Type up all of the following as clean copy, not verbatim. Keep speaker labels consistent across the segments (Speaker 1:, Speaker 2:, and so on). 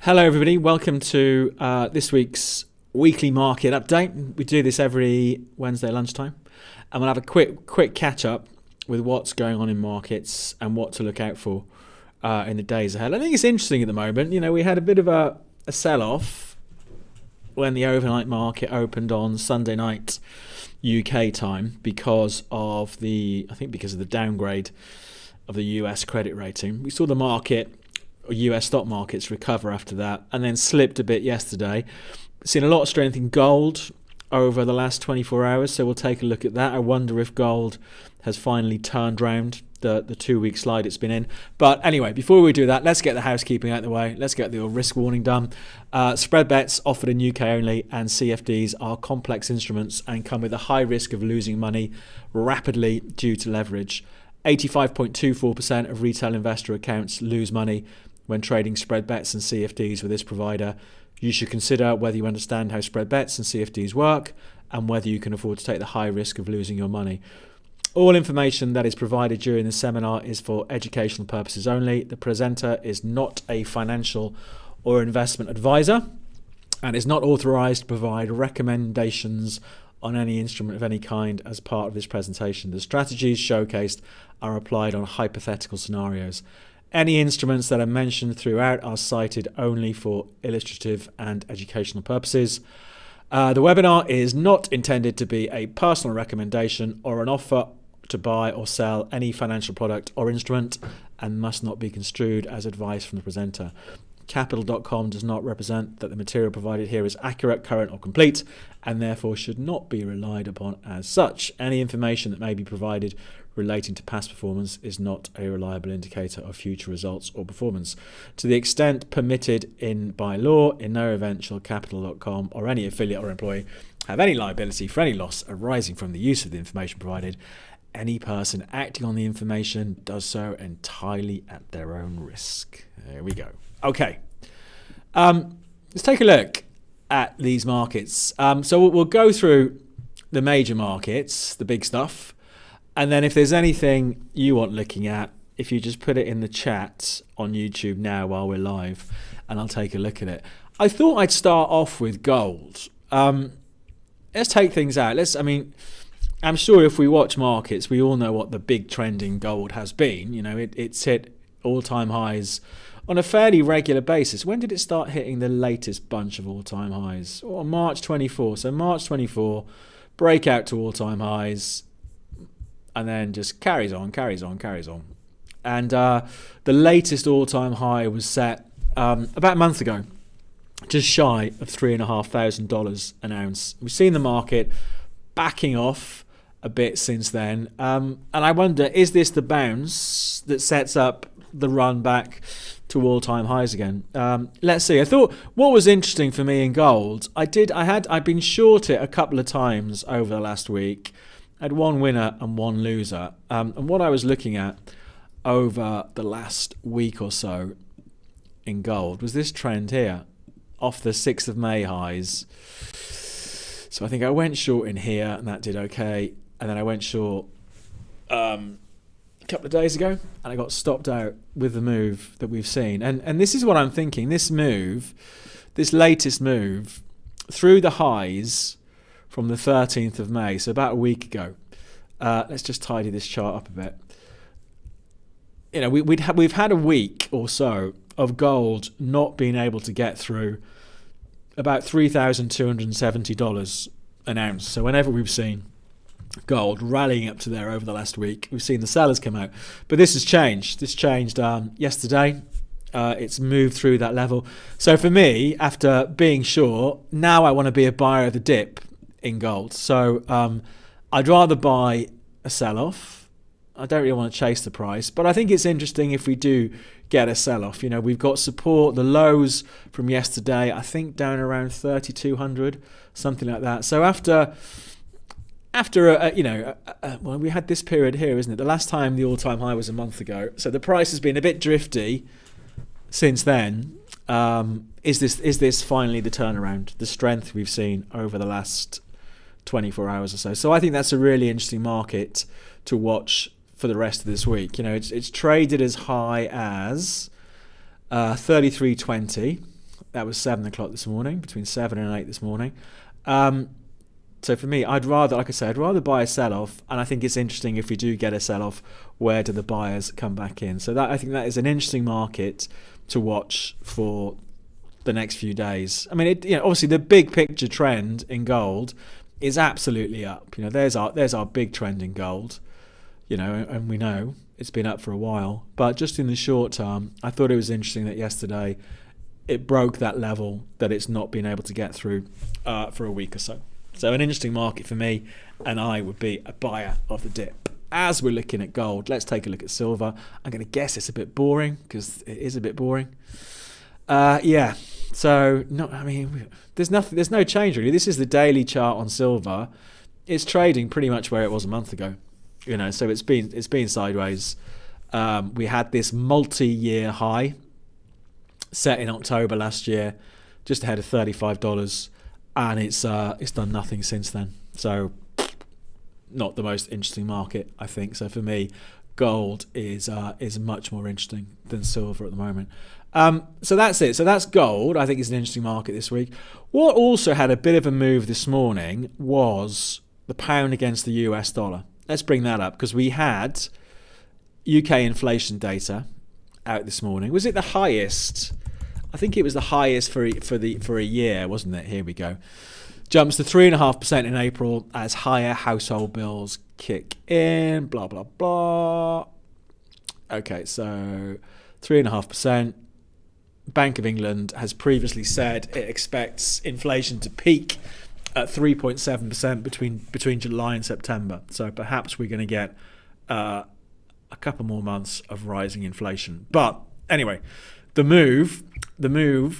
Speaker 1: Hello everybody, welcome to this week's weekly market update. We do this every Wednesday lunchtime, and we'll have a quick catch up with what's going on in markets and what to look out for in the days ahead. I think it's interesting at the moment. You know, we had a bit of a sell-off when the overnight market opened on Sunday night UK time because of the downgrade of the US credit rating. We saw the market, or US stock markets, recover after that and then slipped a bit yesterday. Seen a lot of strength in gold over the last 24 hours, so we'll take a look at that. I wonder if gold has finally turned round the 2-week slide it's been in. But anyway, before we do that, let's get the housekeeping out of the way. Let's get the risk warning done. Spread bets offered in UK only, and CFDs are complex instruments and come with a high risk of losing money rapidly due to leverage. 85.24% of retail investor accounts lose money when trading spread bets and CFDs with this provider. You should consider whether you understand how spread bets and CFDs work and whether you can afford to take the high risk of losing your money. All information that is provided during the seminar is for educational purposes only. The presenter is not a financial or investment advisor and is not authorized to provide recommendations on any instrument of any kind as part of this presentation. The strategies showcased are applied on hypothetical scenarios. Any instruments that are mentioned throughout are cited only for illustrative and educational purposes. The webinar is not intended to be a personal recommendation or an offer to buy or sell any financial product or instrument and must not be construed as advice from the presenter. Capital.com does not represent that the material provided here is accurate, current or complete and therefore should not be relied upon as such. Any information that may be provided relating to past performance is not a reliable indicator of future results or performance. To the extent permitted by law, in no event shall Capital.com or any affiliate or employee have any liability for any loss arising from the use of the information provided. Any person acting on the information does so entirely at their own risk. There we go. Okay, let's take a look at these markets. So we'll go through the major markets, the big stuff. And then if there's anything you want looking at, if you just put it in the chat on YouTube now while we're live, and I'll take a look at it. I thought I'd start off with gold. Let's take things out. I'm sure if we watch markets, we all know what the big trend in gold has been. You know, it's hit all-time highs on a fairly regular basis. When did it start hitting the latest bunch of all-time highs? Oh, March 24. So March 24, breakout to all-time highs, and then just carries on. And the latest all-time high was set about a month ago, just shy of $3,500 an ounce. We've seen the market backing off a bit since then. And I wonder, is this the bounce that sets up the run back to all-time highs again? Let's see. I thought what was interesting for me in gold, I'd been short it a couple of times over the last week. I had one winner and one loser. And what I was looking at over the last week or so in gold was this trend here off the 6th of May highs. So I think I went short in here and that did okay. And then I went short a couple of days ago and I got stopped out with the move that we've seen. And this is what I'm thinking. This latest move through the highs from the 13th of May, so about a week ago. Let's just tidy this chart up a bit. You know, we've had a week or so of gold not being able to get through about $3,270 an ounce. So whenever we've seen gold rallying up to there over the last week, we've seen the sellers come out. But this has changed. This changed yesterday. It's moved through that level. So for me, after being short, now I want to be a buyer of the dip in gold. So I'd rather buy a sell-off. I don't really want to chase the price, but I think it's interesting if we do get a sell-off. You know, we've got support, the lows from yesterday, I think down around 3,200, something like that. So after we had this period here, isn't it? The last time the all-time high was a month ago. So the price has been a bit drifty since then. Is this finally the turnaround, the strength we've seen over the last 24 hours or so? So I think that's a really interesting market to watch for the rest of this week. You know, it's traded as high as 33.20 That was 7 o'clock this morning, between 7 and 8 this morning. So for me, I'd rather buy a sell-off, and I think it's interesting if we do get a sell-off, where do the buyers come back in? So I think that is an interesting market to watch for the next few days. I mean, obviously the big picture trend in gold is absolutely up. There's our big trend in gold. And we know it's been up for a while. But just in the short term, I thought it was interesting that yesterday it broke that level that it's not been able to get through for a week or so. So an interesting market for me, and I would be a buyer of the dip. As we're looking at gold, let's take a look at silver. I'm going to guess it's a bit boring, because it is a bit boring. So there's no change really. This is the daily chart on silver. It's trading pretty much where it was a month ago. So it's been sideways. We had this multi-year high set in October last year, just ahead of $35, and it's done nothing since then. So not the most interesting market, I think. So for me, gold is much more interesting than silver at the moment. So that's it. So that's gold. I think it's an interesting market this week. What also had a bit of a move this morning was the pound against the US dollar. Let's bring that up, because we had UK inflation data out this morning. Was it the highest? I think it was the highest for a year, wasn't it? Here we go. Jumps to 3.5% in April as higher household bills kick in. Blah blah blah. Okay, so 3.5%. Bank of England has previously said it expects inflation to peak at 3.7% between July and September. So perhaps we're going to get a couple more months of rising inflation. But anyway, the move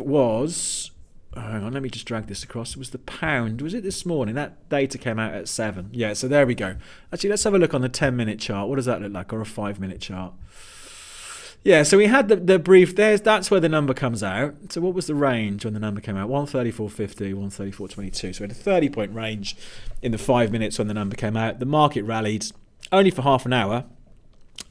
Speaker 1: was, hang on, let me just drag this across. It was the pound. Was it this morning? That data came out at 7. Yeah, so there we go. Actually, let's have a look on the 10-minute chart. What does that look like? Or a 5-minute chart? Yeah, so we had the brief. That's where the number comes out. So what was the range when the number came out? 134.50, 134.22. So we had a 30-point range in the 5 minutes when the number came out. The market rallied only for half an hour,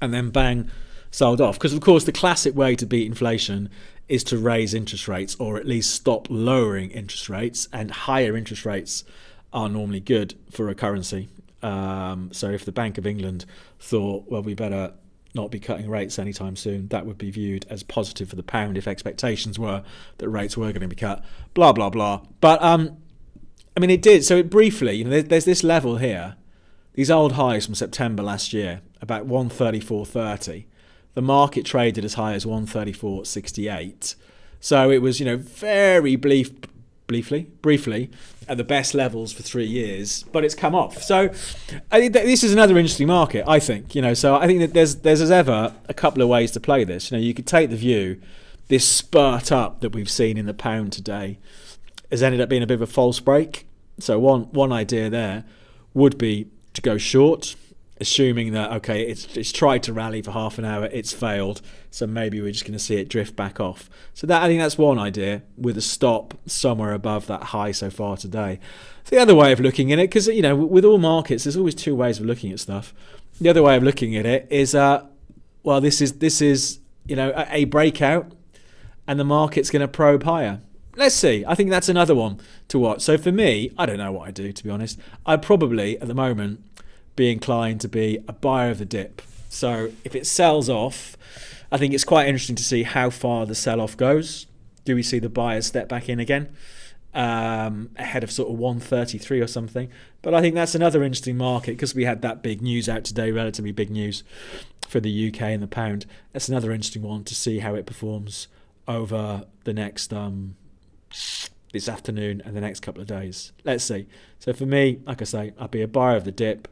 Speaker 1: and then bang, sold off. Because of course the classic way to beat inflation is to raise interest rates, or at least stop lowering interest rates. And higher interest rates are normally good for a currency. So if the Bank of England thought, well, we better not be cutting rates anytime soon, that would be viewed as positive for the pound if expectations were that rates were going to be cut, blah blah blah. But it did. So it briefly, there's this level here, these old highs from September last year, about 134.30. The market traded as high as 134.68. So it was very briefly at the best levels for 3 years, but it's come off. So I think that this is another interesting market, I think. So I think that there's as ever a couple of ways to play this. You could take the view this spurt up that we've seen in the pound today has ended up being a bit of a false break. So one idea there would be to go short, assuming that, okay, it's tried to rally for half an hour, it's failed, so maybe we're just going to see it drift back off. So I think that's one idea, with a stop somewhere above that high so far today. The other way of looking at it, because with all markets, there's always two ways of looking at stuff. The other way of looking at it is, this is a breakout, and the market's going to probe higher. Let's see. I think that's another one to watch. So for me, I don't know what I do, to be honest. I'd probably, at the moment, be inclined to be a buyer of the dip. So if it sells off, I think it's quite interesting to see how far the sell-off goes. Do we see the buyers step back in again ahead of sort of 133 or something? But I think that's another interesting market, because we had that big news out today, relatively big news for the UK and the pound. That's another interesting one to see how it performs over the next this afternoon and the next couple of days. Let's see. So for me, like I say, I'd be a buyer of the dip.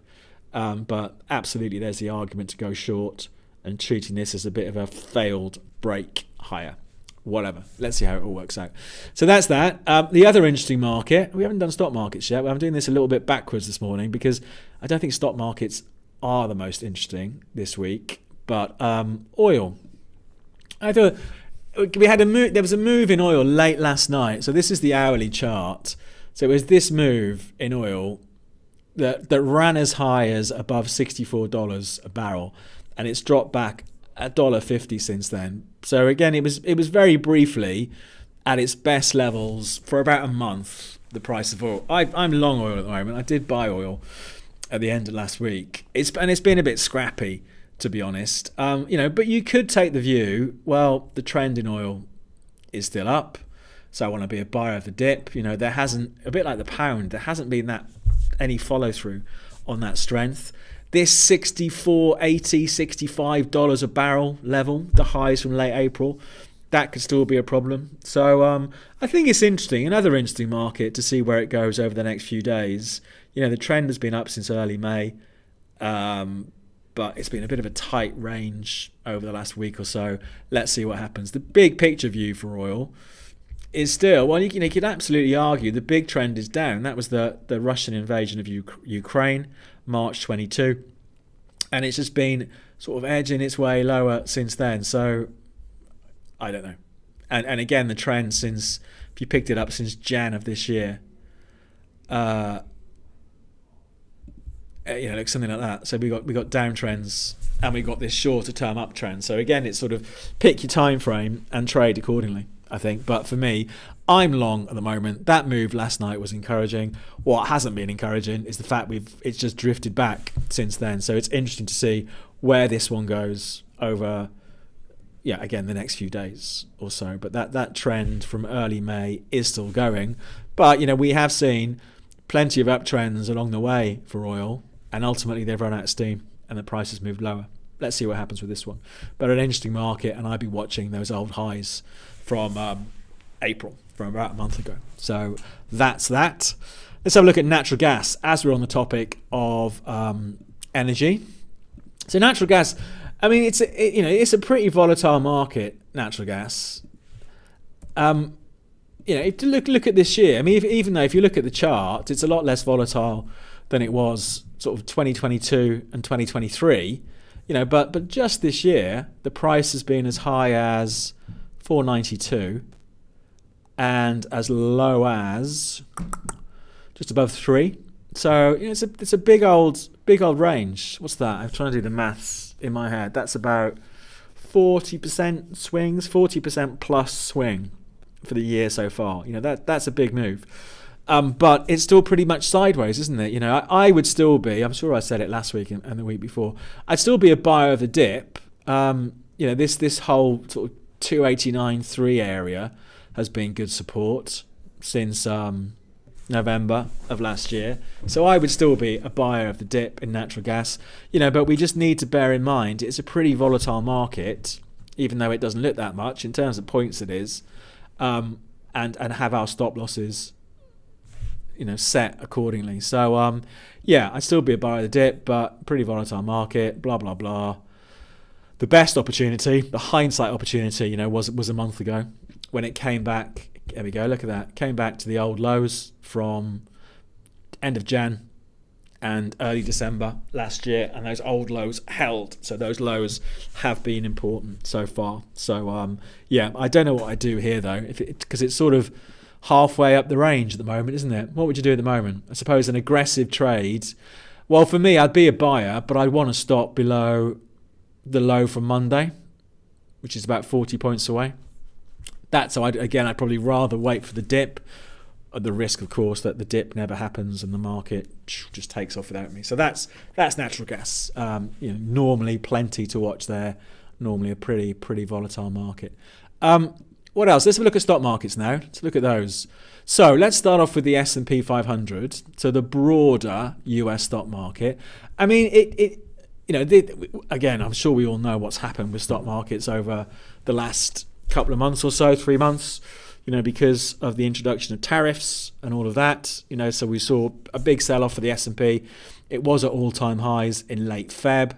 Speaker 1: But absolutely there's the argument to go short and treating this as a bit of a failed break higher. Whatever. Let's see how it all works out. So that's that. The other interesting market, we haven't done stock markets yet. I'm doing this a little bit backwards this morning because I don't think stock markets are the most interesting this week. But oil. I thought we had there was a move in oil late last night. So this is the hourly chart. So it was this move in oil that ran as high as above $64 a barrel, and it's dropped back $1.50 since then. So again, it was very briefly at its best levels for about a month, the price of oil. I'm long oil at the moment. I did buy oil at the end of last week. It's been a bit scrappy, to be honest. But you could take the view, well, the trend in oil is still up, so I want to be a buyer of the dip. There hasn't, a bit like the pound, there hasn't been any follow through on that strength. This $64, $80, $65 a barrel level, the highs from late April, that could still be a problem. So I think it's interesting, another interesting market to see where it goes over the next few days. The trend has been up since early May, but it's been a bit of a tight range over the last week or so. Let's see what happens. The big picture view for oil is still, well, you could absolutely argue the big trend is down. That was the Russian invasion of Ukraine, March 22, and it's just been sort of edging its way lower since then. So I don't know. And again, the trend since, if you picked it up since Jan of this year, like something like that. So we got downtrends and we got this shorter term uptrend. So again, it's sort of pick your time frame and trade accordingly, I think. But for me, I'm long at the moment. That move last night was encouraging. What hasn't been encouraging is the fact it's just drifted back since then. So it's interesting to see where this one goes over, again, the next few days or so. But that trend from early May is still going. But, we have seen plenty of uptrends along the way for oil, and ultimately they've run out of steam and the price has moved lower. Let's see what happens with this one. But an interesting market, and I'd be watching those old highs from April, from about a month ago. So that's that. Let's have a look at natural gas as we're on the topic of energy. So natural gas, I mean, it's a pretty volatile market, natural gas. If you look at this year, I mean, even though if you look at the chart, it's a lot less volatile than it was sort of 2022 and 2023. But just this year, the price has been as high as 492 and as low as just above 3. So it's a big old range. What's that? I'm trying to do the maths in my head. That's about 40% swings, 40% plus swing for the year so far. That's a big move. But it's still pretty much sideways, isn't it? I would still be, I'm sure I said it last week and the week before, I'd still be a buyer of the dip. This whole sort of 289.3 area has been good support since November of last year. So I would still be a buyer of the dip in natural gas. But we just need to bear in mind it's a pretty volatile market, even though it doesn't look that much in terms of points it is, and have our stop losses set accordingly. So I'd still be a buyer of the dip, but pretty volatile market, blah blah blah. The best opportunity, the hindsight opportunity, was a month ago when it came back. There we go, look at that. Came back to the old lows from end of Jan and early December last year, and those old lows held. So those lows have been important so far. So I don't know what I do here though, because it's sort of halfway up the range at the moment, isn't it? What would you do at the moment? I suppose an aggressive trade. Well, for me, I'd be a buyer, but I'd want to stop below the low from Monday, which is about 40 points away. I'd probably rather wait for the dip, at the risk, of course, that the dip never happens and the market just takes off without me. So that's natural gas. Normally plenty to watch there. Normally a pretty volatile market. What else? Let's have a look at stock markets now. Let's look at those. So let's start off with the S&P 500. So the broader US stock market. I mean, again, I'm sure we all know what's happened with stock markets over the last couple of months or so, 3 months, because of the introduction of tariffs and all of that. So we saw a big sell-off for the S&P. It was at all-time highs in late Feb,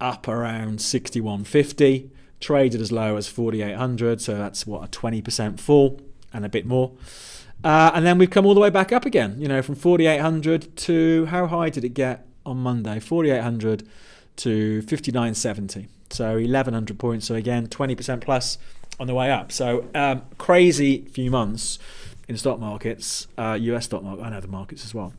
Speaker 1: up around 6150. Traded as low as 4,800, so that's a 20% fall and a bit more. And then we've come all the way back up again, from 4,800 to, how high did it get on Monday? 4,800 to 5,970. So 1,100 points. So again, 20% plus on the way up. So crazy few months in stock markets, US stock market, and other markets as well.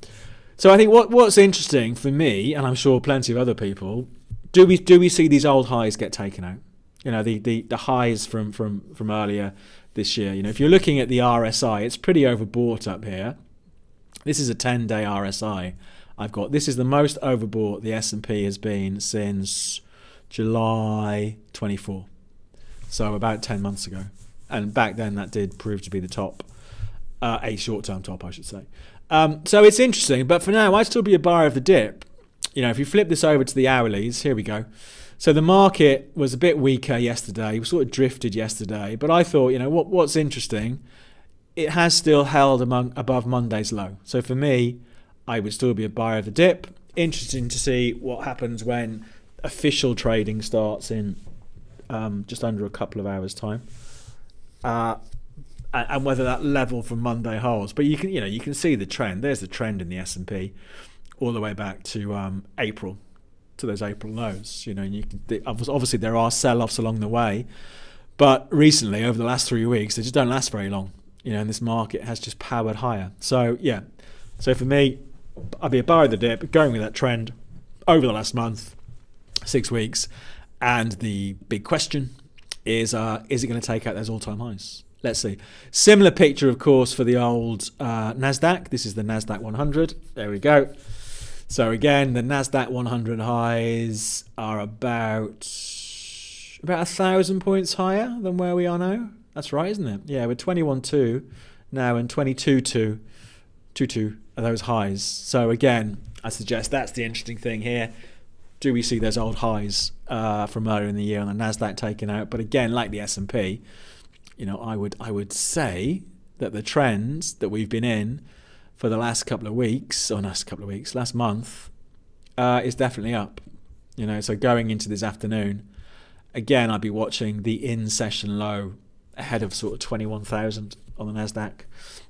Speaker 1: So I think what's interesting for me, and I'm sure plenty of other people, do we see these old highs get taken out? The highs from earlier this year. If you're looking at the RSI, it's pretty overbought up here. This is a 10-day RSI I've got. This is the most overbought the S&P has been since July 24. So about 10 months ago. And back then that did prove to be the top, a short-term top, I should say. So it's interesting, but for now, I'd still be a buyer of the dip. If you flip this over to the hourlies, here we go. So the market was a bit weaker yesterday. We sort of drifted yesterday, but I thought, what's interesting, it has still held above Monday's low. So for me, I would still be a buyer of the dip. Interesting to see what happens when official trading starts in just under a couple of hours' time, and whether that level from Monday holds. But you can see the trend. There's the trend in the S&P all the way back to April, to those April lows. And obviously there are sell-offs along the way, but recently over the last 3 weeks they just don't last very long. And this market has just powered higher. So yeah, so for me, I'd be a buyer of the dip, going with that trend over the last month, 6 weeks. And the big question is it going to take out those all-time highs? Let's see. Similar picture, of course, for the old NASDAQ. This is the NASDAQ 100. There we go. So again, the NASDAQ 100 highs are about 1,000 points higher than where we are now. That's right, isn't it? Yeah, we're 21.2 now and 22.2 are those highs. So again, I suggest that's the interesting thing here. Do we see those old highs from earlier in the year on the NASDAQ taken out? But again, like the S&P, I would say that the trends that we've been in for the last month, is definitely up. So going into this afternoon, again, I'd be watching the in-session low ahead of sort of 21,000 on the NASDAQ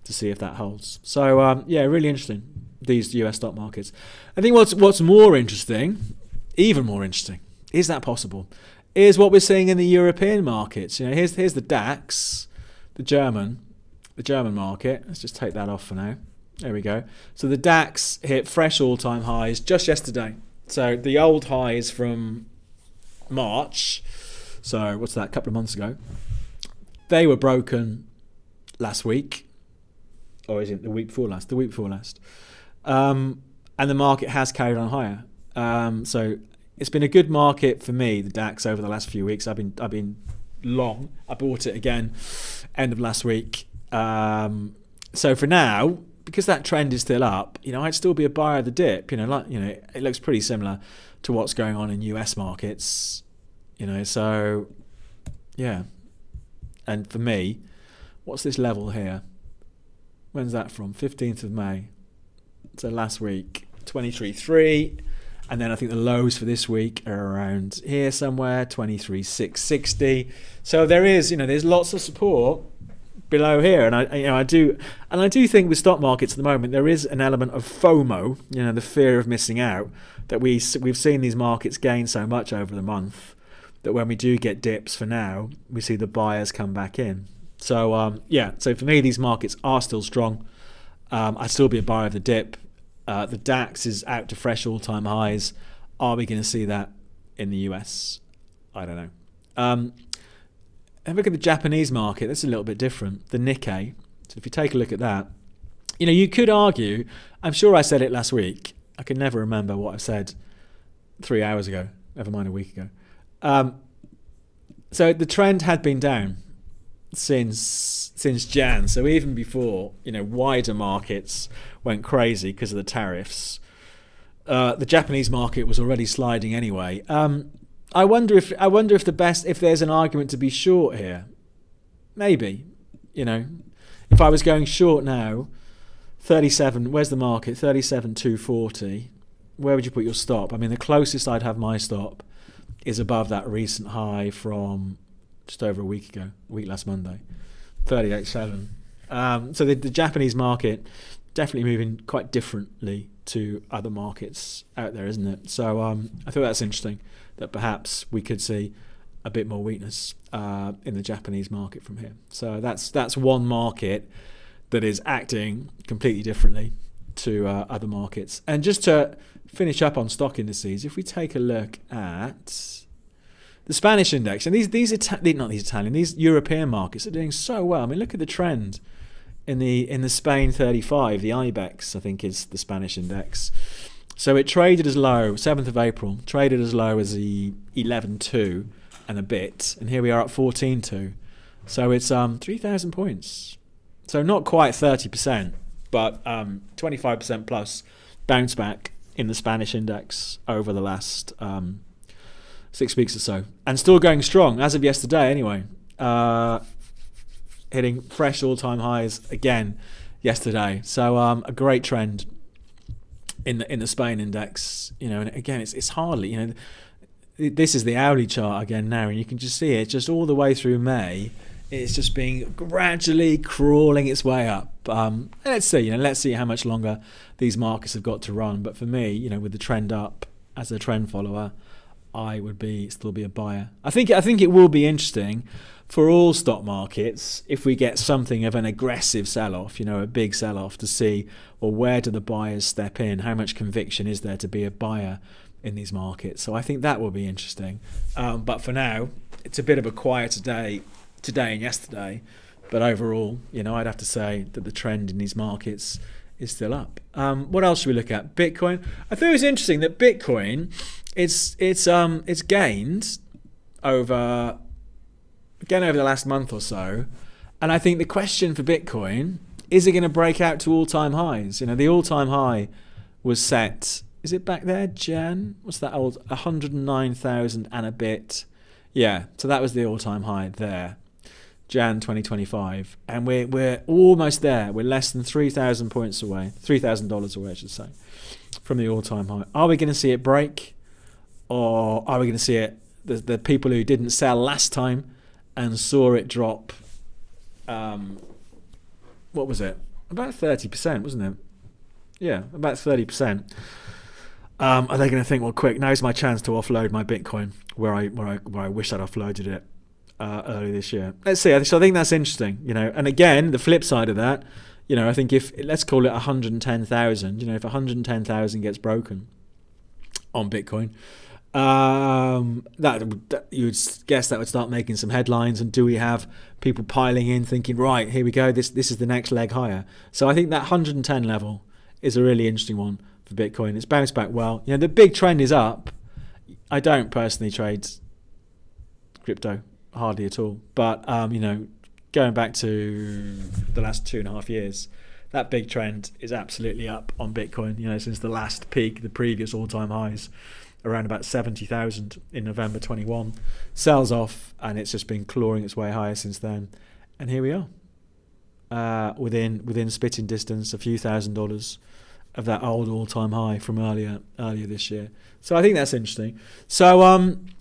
Speaker 1: to see if that holds. So really interesting, these US stock markets. I think what's more interesting, even more interesting, is that possible, is what we're seeing in the European markets. Here's the DAX, the German market. Let's just take that off for now. There we go. So the DAX hit fresh all-time highs just yesterday. So the old highs from March, so what's that, a couple of months ago, they were broken last week, or is it the week before last? The week before last. And the market has carried on higher. So it's been a good market for me, the DAX, over the last few weeks. I've been long. I bought it again end of last week. So for now, because that trend is still up, I'd still be a buyer of the dip. It looks pretty similar to what's going on in US markets. So yeah. And for me, what's this level here? When's that from? 15th of May. So last week, 23.3. And then I think the lows for this week are around here somewhere, 23.660. So there is, there's lots of support below here, and I do think with stock markets at the moment there is an element of FOMO, the fear of missing out, that we've seen these markets gain so much over the month that when we do get dips for now, we see the buyers come back in. So so for me, these markets are still strong. I'd still be a buyer of the dip. The DAX is out to fresh all-time highs. Are we going to see that in the US? I don't know. Have a look at the Japanese market. That's a little bit different. The Nikkei. So if you take a look at that, you could argue, I'm sure I said it last week. I can never remember what I said 3 hours ago, never mind a week ago. So the trend had been down since Jan. So even before, wider markets went crazy because of the tariffs, the Japanese market was already sliding anyway. I wonder if if there's an argument to be short here. Maybe, if I was going short now, 37. Where's the market? 37,240. Where would you put your stop? I mean, the closest I'd have my stop is above that recent high from just over a week last Monday, 38.7. So the Japanese market definitely moving quite differently to other markets out there, isn't it? So I thought that's interesting, that perhaps we could see a bit more weakness in the Japanese market from here. So that's one market that is acting completely differently to other markets. And just to finish up on stock indices, if we take a look at the Spanish index, and these European markets are doing so well. I mean, look at the trend in the Spain 35, the IBEX, I think is the Spanish index. So it traded as low, 7th of April, traded as low as the 11.2 and a bit, and here we are at 14.2. So it's 3,000 points. So not quite 30%, but 25% plus bounce back in the Spanish index over the last 6 weeks or so, and still going strong as of yesterday anyway, hitting fresh all-time highs again yesterday. So a great trend in the Spain index, and again it's hardly, this is the hourly chart again now, and you can just see it just all the way through May. It's just been gradually crawling its way up. Let's see how much longer these markets have got to run. But for me, with the trend up as a trend follower, I would still be a buyer. I think it will be interesting for all stock markets if we get something of an aggressive sell-off, a big sell-off, to see, well, where do the buyers step in? How much conviction is there to be a buyer in these markets? So I think that will be interesting. But for now, it's a bit of a quieter day today and yesterday, but overall, I'd have to say that the trend in these markets is still up. What else should we look at? Bitcoin. I thought it was interesting that Bitcoin, it's gained over the last month or so, and I think the question for Bitcoin is it going to break out to all-time highs? The all-time high was set. Is it back there, Jan? What's that old 109,000 and a bit? Yeah, so that was the all-time high there. Jan 2025, and we're almost there. We're less than 3,000 points away, $3,000 away, I should say, from the all-time high. Are we going to see it break, or are we going to see it? The people who didn't sell last time and saw it drop. What was it? About 30%, wasn't it? Yeah, about 30%. Are they going to think, well, quick, now's my chance to offload my Bitcoin where I wish I'd offloaded it earlier this year? Let's see. So I think that's interesting, and again, the flip side of that, I think if, let's call it 110,000, if 110,000 gets broken on Bitcoin, that you would guess that would start making some headlines. And do we have people piling in thinking, right, here we go, this is the next leg higher? So I think that 110 level is a really interesting one for Bitcoin. It's bounced back well. The big trend is up. I don't personally trade crypto, hardly at all, but going back to the last 2.5 years, that big trend is absolutely up on Bitcoin. Since the last peak, the previous all-time highs around about 70,000 in November 21, sells off, and it's just been clawing its way higher since then. And here we are, within spitting distance, a few $1,000s of that old all-time high from earlier this year. So I think that's interesting. So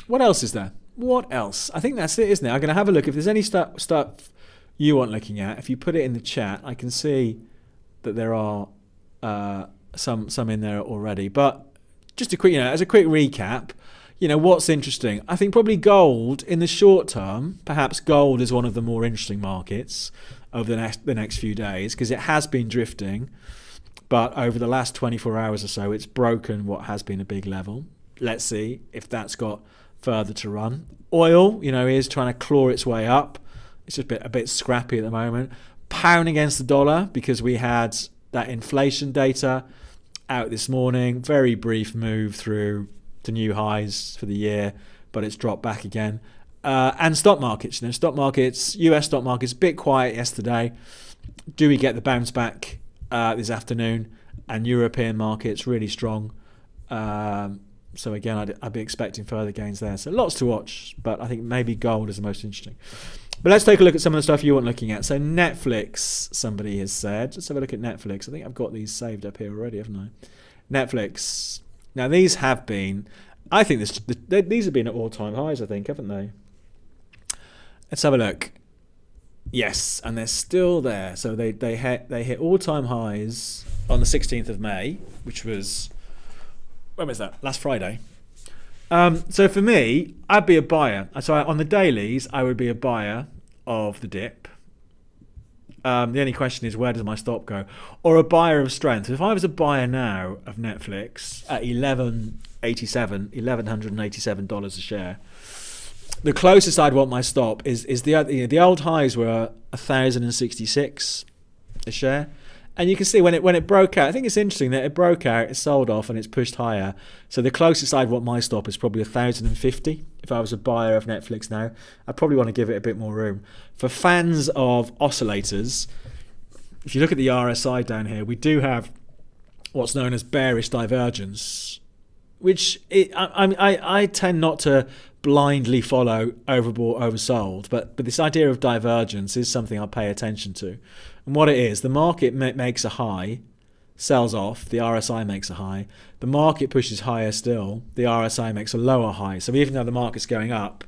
Speaker 1: what else is there? What else? I think that's it, isn't it? I'm going to have a look. If there's any stuff you want looking at, if you put it in the chat, I can see that there are some in there already. But just a quick, as a quick recap, what's interesting? I think probably gold in the short term. Perhaps gold is one of the more interesting markets over the next few days, because it has been drifting, but over the last 24 hours or so, it's broken what has been a big level. Let's see if that's got further to run. Oil, is trying to claw its way up. It's just a bit scrappy at the moment. Pound against the dollar, because we had that inflation data out this morning. Very brief move through to new highs for the year, but it's dropped back again. And stock markets, US stock markets, a bit quiet yesterday. Do we get the bounce back this afternoon? And European markets really strong. So again, I'd be expecting further gains there. So lots to watch, but I think maybe gold is the most interesting. But let's take a look at some of the stuff you want looking at. So Netflix, somebody has said. Let's have a look at Netflix. I think I've got these saved up here already, haven't I? Netflix. Now these have been, I think these have been at all-time highs, I think, haven't they? Let's have a look. Yes, and they're still there. So they hit all-time highs on the 16th of May, which was, when was that? Last Friday. So for me, I'd be a buyer. So on the dailies, I would be a buyer of the dip. The only question is, where does my stop go? Or a buyer of strength. If I was a buyer now of Netflix at $1,187 a share, the closest I'd want my stop is the old highs were 1,066 a share. And you can see when it broke out, I think it's interesting that it broke out, it sold off, and it's pushed higher. So the closest I'd want my stop is probably 1,050. If I was a buyer of Netflix now, I'd probably want to give it a bit more room. For fans of oscillators, if you look at the RSI down here, we do have what's known as bearish divergence, which I tend not to blindly follow overbought, oversold, but this idea of divergence is something I pay attention to. And what it is, the market makes a high, sells off, the RSI makes a high, the market pushes higher still, the RSI makes a lower high. So even though the market's going up,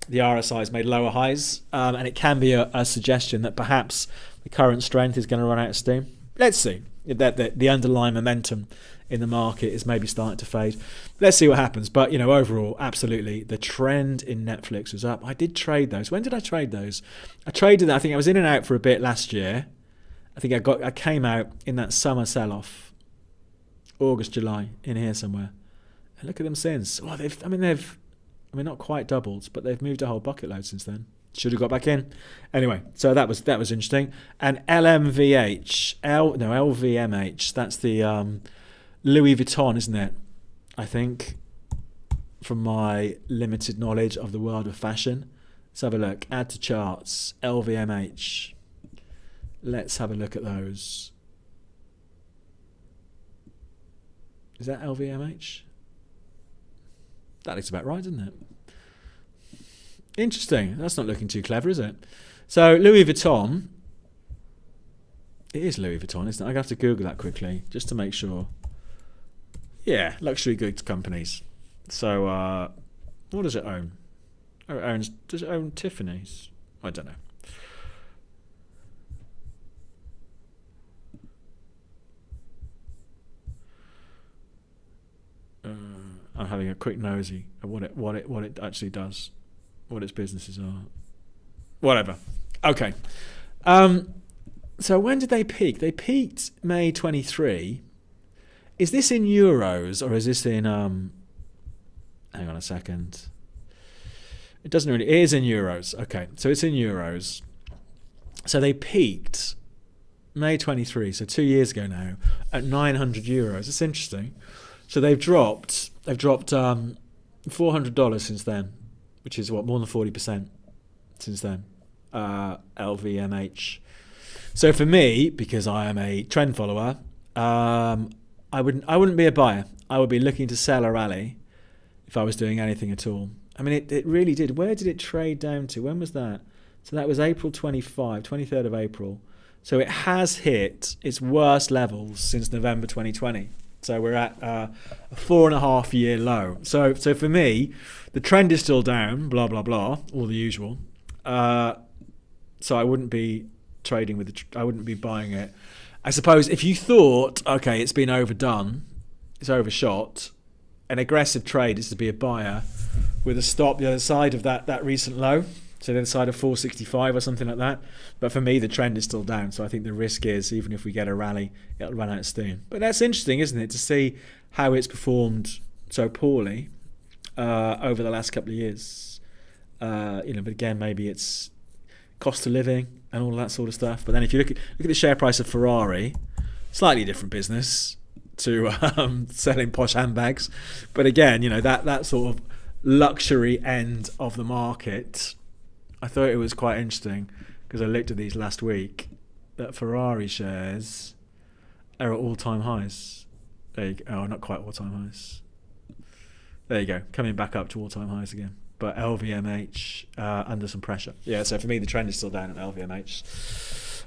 Speaker 1: the RSI has made lower highs, and it can be a suggestion that perhaps the current strength is going to run out of steam. Let's see. That the underlying momentum in the market is maybe starting to fade. Let's see what happens. But overall, absolutely, the trend in Netflix was up. I did trade those. When did I trade those? I traded. I think I was in and out for a bit last year. I think I came out in that summer sell-off, August, July, in here somewhere. And look at them since. Well, they've not quite doubled, but they've moved a whole bucket load since then. Should have got back in. Anyway, so that was interesting. And LVMH, that's the Louis Vuitton, isn't it? I think, from my limited knowledge of the world of fashion. Let's have a look. Add to charts. LVMH. Let's have a look at those. Is that LVMH? That looks about right, doesn't it? Interesting. That's not looking too clever, is it? So Louis Vuitton. It is Louis Vuitton, isn't it? I have to Google that quickly just to make sure. Yeah, luxury goods companies. So what does it own? Oh, does it own Tiffany's? I don't know. I'm having a quick nosy at what it actually does. What its businesses are. Whatever. Okay. So when did they peak? They peaked May 23. Is this in euros or is this in... hang on a second. It doesn't really... It is in euros. Okay. So it's in euros. So they peaked May 23, so 2 years ago now, at 900 euros. It's interesting. So they've dropped $400 since then, which is what, more than 40% since then. LVMH. So for me, because I am a trend follower, I wouldn't be a buyer. I would be looking to sell a rally if I was doing anything at all. I mean, it really did. Where did it trade down to? When was that? So that was April 23rd of April. So it has hit its worst levels since November 2020. So we're at a 4.5 year low. So for me, the trend is still down, blah, blah, blah, all the usual. So I wouldn't be trading with I wouldn't be buying it. I suppose if you thought, okay, it's been overdone, it's overshot, an aggressive trade is to be a buyer with a stop the other side of that recent low. So the other side of 465 or something like that. But for me, the trend is still down. So I think the risk is, even if we get a rally, it'll run out of steam. But that's interesting, isn't it, to see how it's performed so poorly over the last couple of years. But again, maybe it's cost of living and all that sort of stuff. But then if you look at the share price of Ferrari, slightly different business to selling posh handbags. But again, that sort of luxury end of the market, I thought it was quite interesting because I looked at these last week that Ferrari shares are at all-time highs. There you go. Oh, not quite all-time highs. There you go. Coming back up to all-time highs again. But LVMH under some pressure. Yeah, so for me, the trend is still down at LVMH.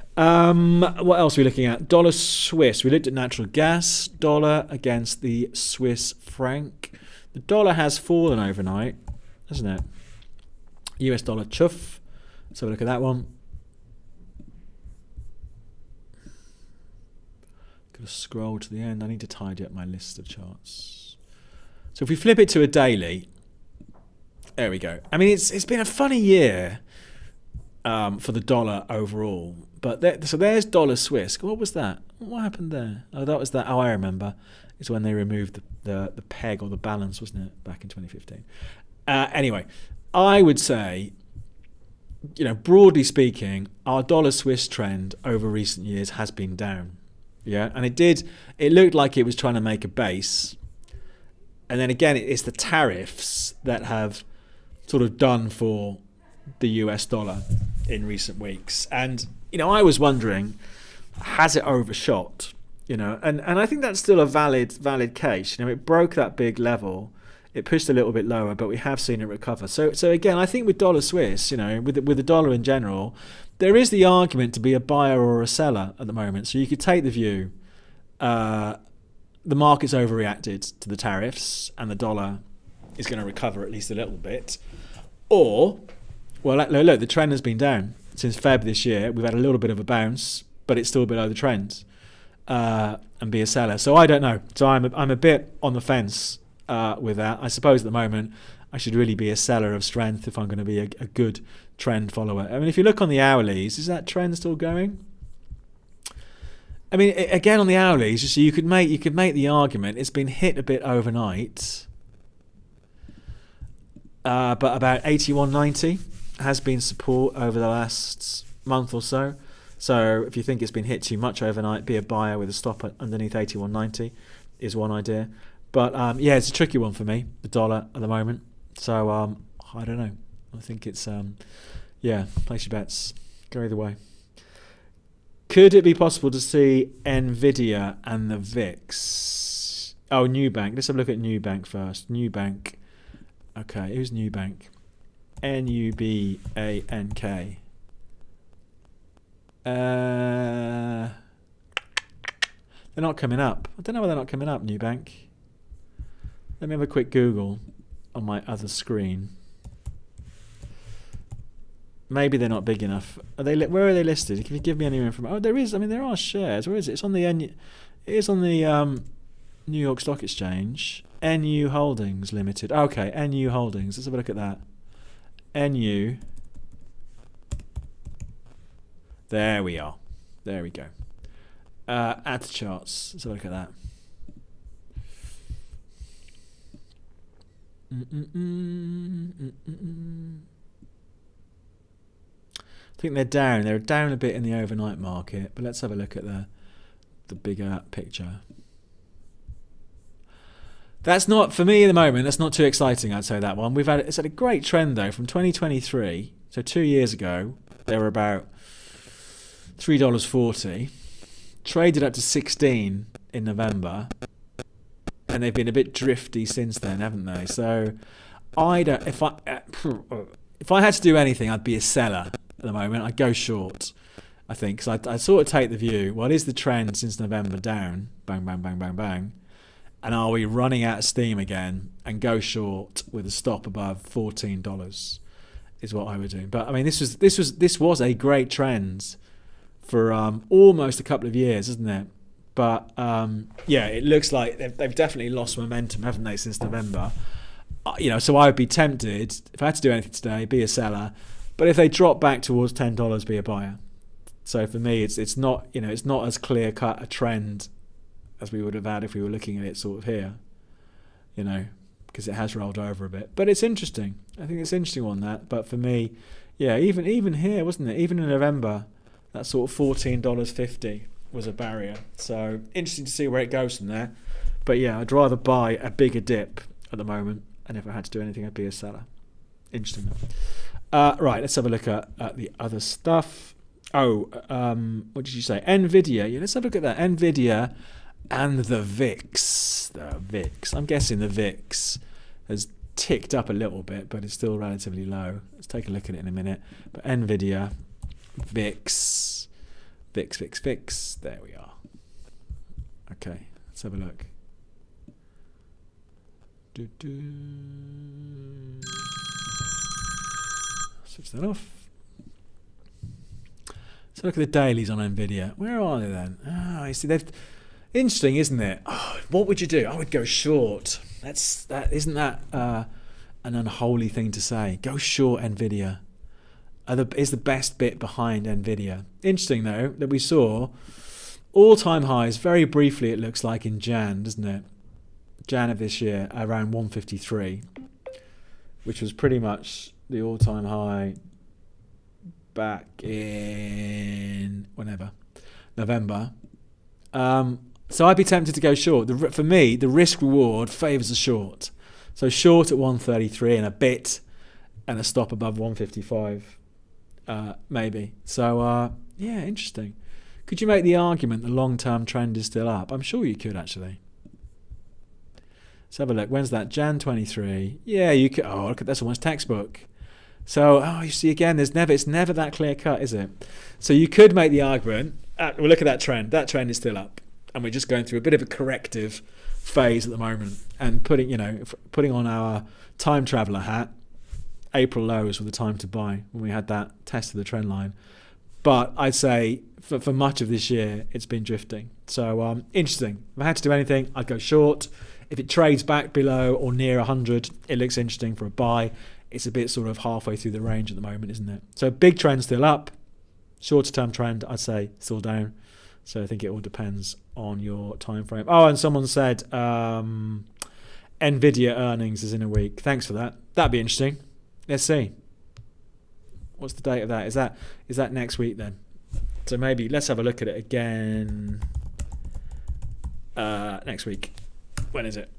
Speaker 1: What else are we looking at? Dollar Swiss. We looked at natural gas. Dollar against the Swiss franc. The dollar has fallen overnight, hasn't it? US dollar chuff. Let's have a look at that one. Got to scroll to the end. I need to tidy up my list of charts. So if we flip it to a daily, there we go. I mean, it's been a funny year for the dollar overall. But so there's dollar Swiss. What was that? What happened there? Oh, that was that. Oh, I remember. It's when they removed the peg or the balance, wasn't it, back in 2015? Anyway. I would say, broadly speaking, our dollar Swiss trend over recent years has been down. Yeah, and it looked like it was trying to make a base. And then again, it's the tariffs that have sort of done for the US dollar in recent weeks. And, I was wondering, has it overshot? And I think that's still a valid case. It broke that big level. It pushed a little bit lower, but we have seen it recover. So again, I think with dollar Swiss, with the dollar in general, there is the argument to be a buyer or a seller at the moment. So you could take the view, the market's overreacted to the tariffs and the dollar is going to recover at least a little bit. Or, well, look, the trend has been down since Feb this year. We've had a little bit of a bounce, but it's still below the trend. And be a seller. So I don't know. So I'm a bit on the fence with that. I suppose at the moment I should really be a seller of strength if I'm going to be a good trend follower. I mean, if you look on the hourlies, is that trend still going? I mean, again on the hourlies, so you could make the argument it's been hit a bit overnight, but about 81.90 has been support over the last month or so. So if you think it's been hit too much overnight, be a buyer with a stop underneath 81.90 is one idea. But it's a tricky one for me, the dollar at the moment. So I don't know. I think it's place your bets. Go either way. Could it be possible to see Nvidia and the VIX? Oh, Nubank. Let's have a look at Nubank first. Nubank. Okay, who's Nubank? Nubank. They're not coming up. I don't know why they're not coming up, Nubank. Let me have a quick Google on my other screen. Maybe they're not big enough. Where are they listed? Can you give me any information? Oh, there is. I mean, there are shares. Where is it? It's on the It is on the New York Stock Exchange. NU Holdings Limited. Okay, NU Holdings. Let's have a look at that. NU. There we are. There we go. Add to charts. Let's have a look at that. I think they're down. They're down a bit in the overnight market, but let's have a look at the bigger picture. That's not, for me at the moment, that's not too exciting, I'd say, that one. It's had a great trend though from 2023. So 2 years ago, they were about $3.40. Traded up to 16 in November. And they've been a bit drifty since then, haven't they? So if I had to do anything, I'd be a seller at the moment. I'd go short, I think, because I sort of take the view, well, is the trend since November down? Bang, bang, bang, bang, bang. And are we running out of steam again and go short with a stop above $14 is what I would do. But I mean, this was a great trend for almost a couple of years, isn't it? But it looks like they've definitely lost momentum, haven't they, since November? So I would be tempted, if I had to do anything today, be a seller. But if they drop back towards $10, be a buyer. So for me, it's not as clear cut a trend as we would have had if we were looking at it sort of here, because it has rolled over a bit. But it's interesting. I think it's interesting on that. But for me, even here, wasn't it? Even in November, that sort of $14.50 was a barrier. So interesting to see where it goes from there. But I'd rather buy a bigger dip at the moment. And if I had to do anything, I'd be a seller. Interesting. Right, let's have a look at the other stuff. What did you say? Nvidia. Let's have a look at that. Nvidia and the VIX. The VIX. I'm guessing the VIX has ticked up a little bit, but it's still relatively low. Let's take a look at it in a minute. But Nvidia, VIX. VIX. There we are. Okay, let's have a look. Switch that off. Let's look at the dailies on Nvidia. Where are they then? You see, they've. Interesting, isn't it? Oh, what would you do? I would go short. Isn't that an unholy thing to say? Go short Nvidia. Is the best bit behind Nvidia. Interesting though that we saw all-time highs very briefly. It looks like in Jan, doesn't it? Jan of this year, around 153, which was pretty much the all-time high back in November. So I'd be tempted to go short. For me, the risk reward favours a short. So short at 133 and a bit, and a stop above 155, maybe. So yeah, interesting. Could you make the argument the long-term trend is still up? I'm sure you could, actually. Let's have a look. When's that? Jan 23. Yeah, you could. Oh, look at that's almost textbook. So, you see again, it's never that clear cut, is it? So you could make the argument. Well, look at that trend. That trend is still up, and we're just going through a bit of a corrective phase at the moment. And putting on our time traveller hat, April lows were the time to buy when we had that test of the trend line. But I'd say for much of this year, it's been drifting. So interesting. If I had to do anything, I'd go short. If it trades back below or near 100, it looks interesting for a buy. It's a bit sort of halfway through the range at the moment, isn't it? So big trend still up. Shorter term trend, I'd say, still down. So I think it all depends on your time frame. Oh, and someone said Nvidia earnings is in a week. Thanks for that. That'd be interesting. Let's see. What's the date of that? Is that next week then? So maybe let's have a look at it again next week. When is it?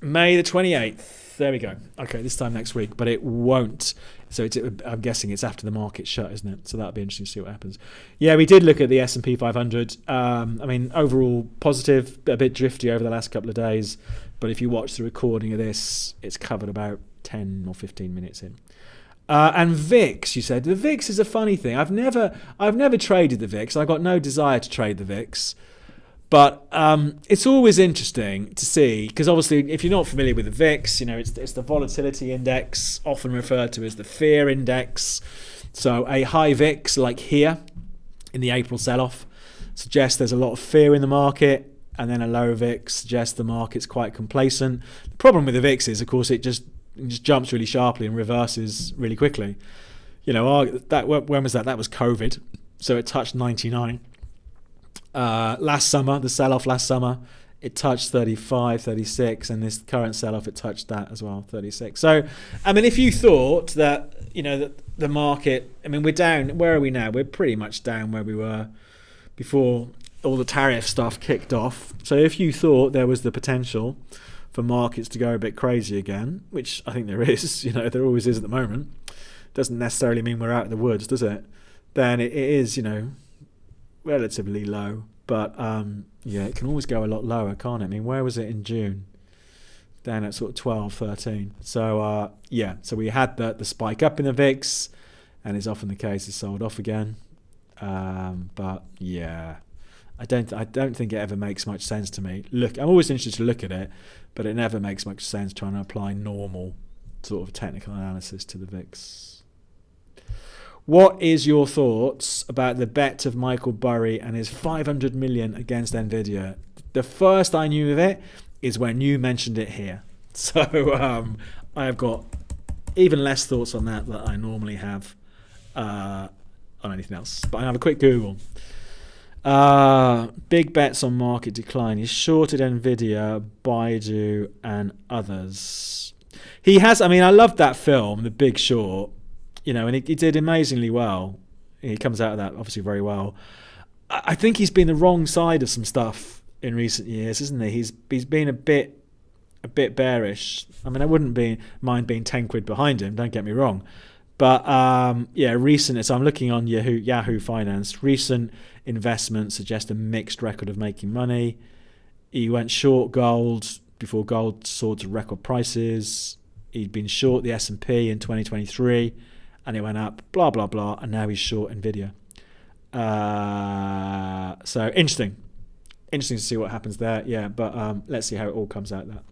Speaker 1: May the 28th. There we go. Okay, this time next week, but it won't. So I'm guessing it's after the market shut, isn't it? So that'll be interesting to see what happens. Yeah, we did look at the S&P 500. I mean, overall positive, a bit drifty over the last couple of days. But if you watch the recording of this, it's covered about 10 or 15 minutes in. And VIX, you said. The VIX is a funny thing. I've never traded the VIX. I've got no desire to trade the VIX. But it's always interesting to see, because obviously if you're not familiar with the VIX, it's the volatility index, often referred to as the fear index. So a high VIX, like here in the April sell-off, suggests there's a lot of fear in the market, and then a low VIX suggests the market's quite complacent. The problem with the VIX is, of course, it just jumps really sharply and reverses really quickly. When was that? That was COVID. So it touched 99. Last summer, the sell-off last summer, it touched 35, 36, and this current sell-off, it touched that as well, 36. So, I mean, if you thought that, that the market, I mean, we're down, where are we now? We're pretty much down where we were before all the tariff stuff kicked off. So if you thought there was the potential for markets to go a bit crazy again, which I think there is, there always is at the moment, doesn't necessarily mean we're out of the woods, does it? Then it is, relatively low. But, it can always go a lot lower, can't it? I mean, where was it in June? Down at sort of 12, 13. So, so we had the spike up in the VIX, and it's often the case it's sold off again. But, yeah, I don't think it ever makes much sense to me. Look, I'm always interested to look at it, but it never makes much sense trying to apply normal sort of technical analysis to the VIX. What is your thoughts about the bet of Michael Burry and his 500 million against Nvidia? The first I knew of it is when you mentioned it here. So I have got even less thoughts on that I normally have on anything else. But I have a quick Google. Big bets on market decline. He's shorted Nvidia, Baidu, and others. He has. I mean, I loved that film, The Big Short. And he did amazingly well. He comes out of that obviously very well. I think he's been the wrong side of some stuff in recent years, isn't he? He's been a bit bearish. I mean, I wouldn't mind being 10 quid behind him. Don't get me wrong. But recent. So I'm looking on Yahoo Finance. Recent investments suggest a mixed record of making money. He went short gold before gold soared to record prices. He'd been short the S&P in 2023, and it went up. Blah blah blah, and now he's short Nvidia. So interesting to see what happens there. Yeah, but let's see how it all comes out. That.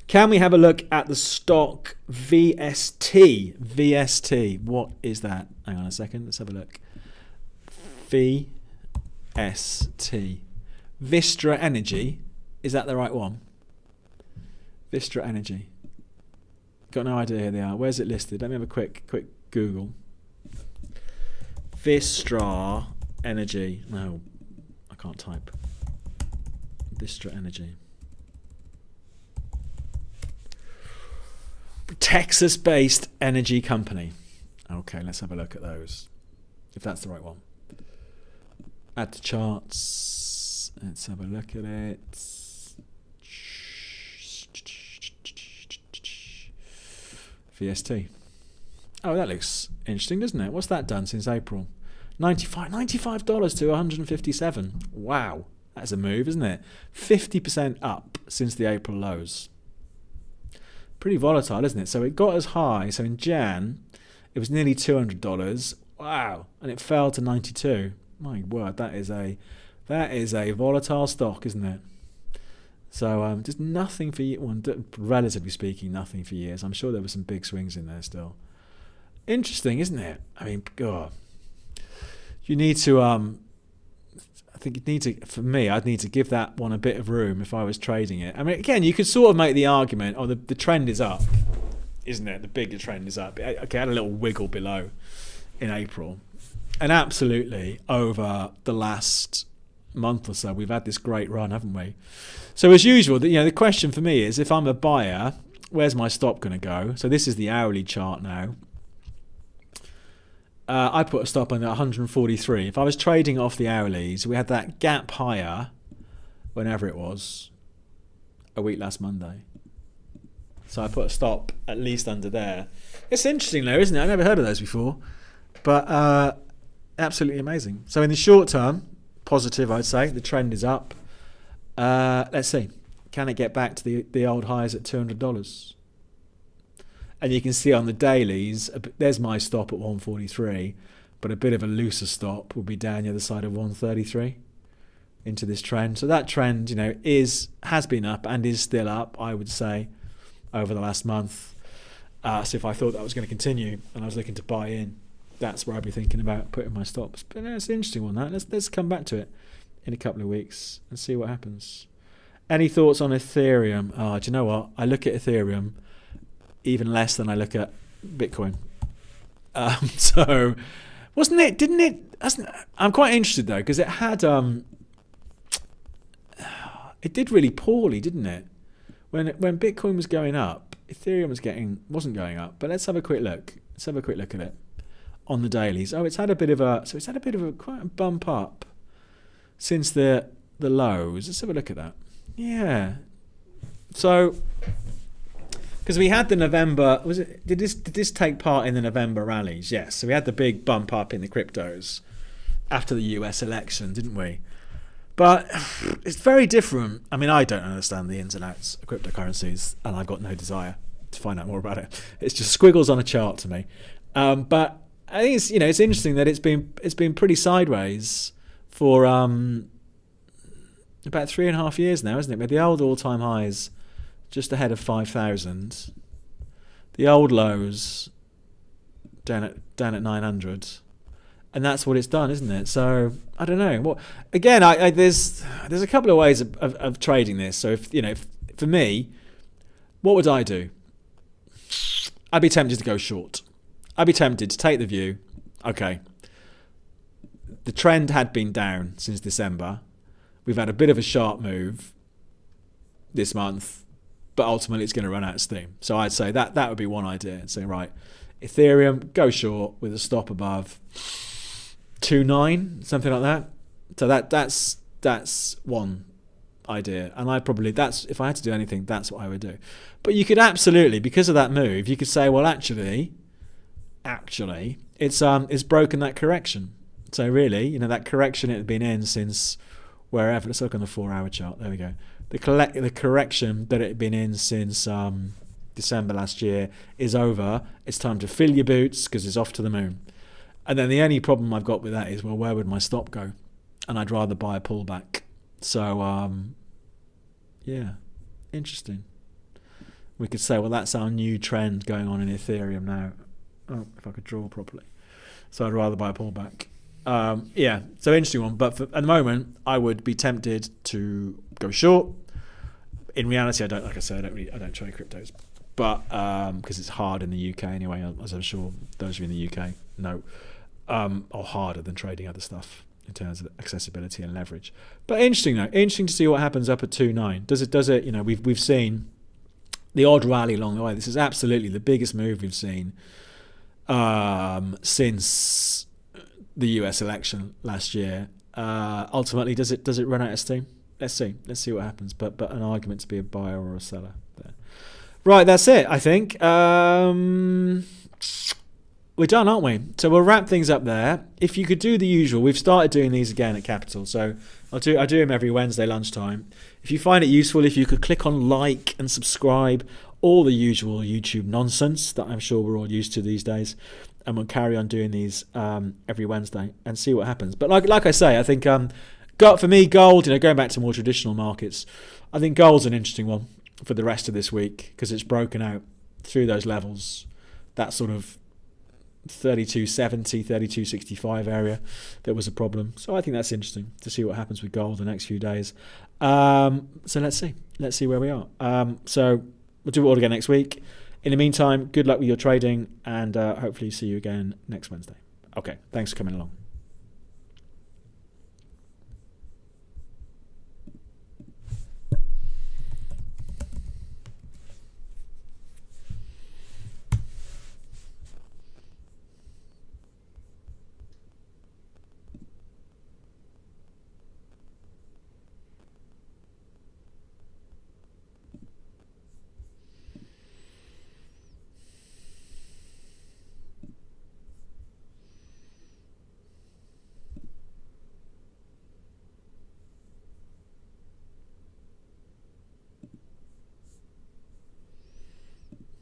Speaker 1: Can we have a look at the stock VST? VST, what is that? Hang on a second, let's have a look. VST. Vistra Energy, is that the right one? Vistra Energy. Got no idea who they are. Where's it listed? Let me have a quick Google. Vistra Energy. No, I can't type. Vistra Energy. Texas-based energy company. Okay, let's have a look at those, if that's the right one. Add to charts. Let's have a look at it. VST. Oh, that looks interesting, doesn't it? What's that done since April? $95 to $157. Wow, that's a move, isn't it? 50% up since the April lows. Pretty volatile, isn't it? So it got as high. So in Jan, it was nearly $200. Wow, and it fell to 92. My word, that is a volatile stock, isn't it? So just nothing for relatively speaking, nothing for years. I'm sure there were some big swings in there still. Interesting, isn't it? I mean, God, you need to. I think you need to. For me, I'd need to give that one a bit of room if I was trading it. I mean, again, you could sort of make the argument, oh, the trend is up, isn't it? The bigger trend is up. Okay, I had a little wiggle below in April, and absolutely over the last month or so, we've had this great run, haven't we? So as usual, the question for me is, if I'm a buyer, where's my stop going to go? So this is the hourly chart now. I put a stop on at 143. If I was trading off the hourlies, we had that gap higher, whenever it was, a week last Monday. So I put a stop at least under there. It's interesting though, isn't it? I've never heard of those before, but absolutely amazing. So in the short term, positive, I'd say. The trend is up. Let's see. Can it get back to the old highs at $200? And you can see on the dailies, there's my stop at 143, but a bit of a looser stop will be down the other side of 133 into this trend. So that trend, has been up and is still up, I would say, over the last month. So if I thought that was going to continue and I was looking to buy in, that's where I'd be thinking about putting my stops. But it's an interesting one, that. Let's come back to it in a couple of weeks and see what happens. Any thoughts on Ethereum? Oh, do you know what? I look at Ethereum even less than I look at Bitcoin. So, didn't it? I'm quite interested though, because it had, it did really poorly, didn't it? When Bitcoin was going up, Ethereum wasn't going up. But let's have a quick look. Let's have a quick look at it on the dailies. Oh, it's had a bit of a quite a bump up since the lows. Let's have a look at that. Yeah. So, because we had the November, did this take part in the November rallies? Yes. So we had the big bump up in the cryptos after the US election, didn't we? But it's very different. I mean, I don't understand the ins and outs of cryptocurrencies, and I've got no desire to find out more about it. It's just squiggles on a chart to me. But I think it's interesting that it's been pretty sideways for about 3.5 years now, isn't it? With the old all-time highs just ahead of 5,000, the old lows down at 900, and that's what it's done, isn't it? So I don't know. Well, again, there's a couple of ways of trading this. So if for me, what would I do? I'd be tempted to go short. I'd be tempted to take the view, okay, the trend had been down since December. We've had a bit of a sharp move this month, but ultimately it's going to run out of steam. So I'd say that would be one idea. I'd say, right, Ethereum, go short with a stop above 2.9, something like that. So that's one idea. And if I had to do anything, that's what I would do. But you could absolutely, because of that move, you could say, well, actually, it's broken that correction. So really, that correction it had been in since wherever. Let's look on the 4-hour chart. There we go. The correction that it had been in since December last year is over. It's time to fill your boots because it's off to the moon. And then the only problem I've got with that is, well, where would my stop go? And I'd rather buy a pullback. So, yeah, interesting. We could say, well, that's our new trend going on in Ethereum now. Oh, if I could draw properly. So I'd rather buy a pullback. Yeah, so interesting one. But at the moment, I would be tempted to go short. In reality, I don't trade cryptos, but because it's hard in the UK anyway, as I'm sure those of you in the UK know, or harder than trading other stuff in terms of accessibility and leverage. But interesting though, interesting to see what happens up at 2.9. Does it? We've seen the odd rally along the way. This is absolutely the biggest move we've seen since the US election last year. Ultimately, does it run out of steam? Let's see what happens. But an argument to be a buyer or a seller there. Right, that's it. I think we're done, aren't we? So we'll wrap things up there. If you could do the usual, we've started doing these again at Capital. So I do them every Wednesday lunchtime. If you find it useful, if you could click on like and subscribe, all the usual YouTube nonsense that I'm sure we're all used to these days, and we'll carry on doing these every Wednesday and see what happens. But like I say, I think for me, gold, going back to more traditional markets, I think gold's an interesting one for the rest of this week because it's broken out through those levels, that sort of 32.70, 32.65 area that was a problem. So I think that's interesting to see what happens with gold the next few days. So let's see where we are. So we'll do it all again next week. In the meantime, good luck with your trading, and hopefully see you again next Wednesday. Okay, thanks for coming along.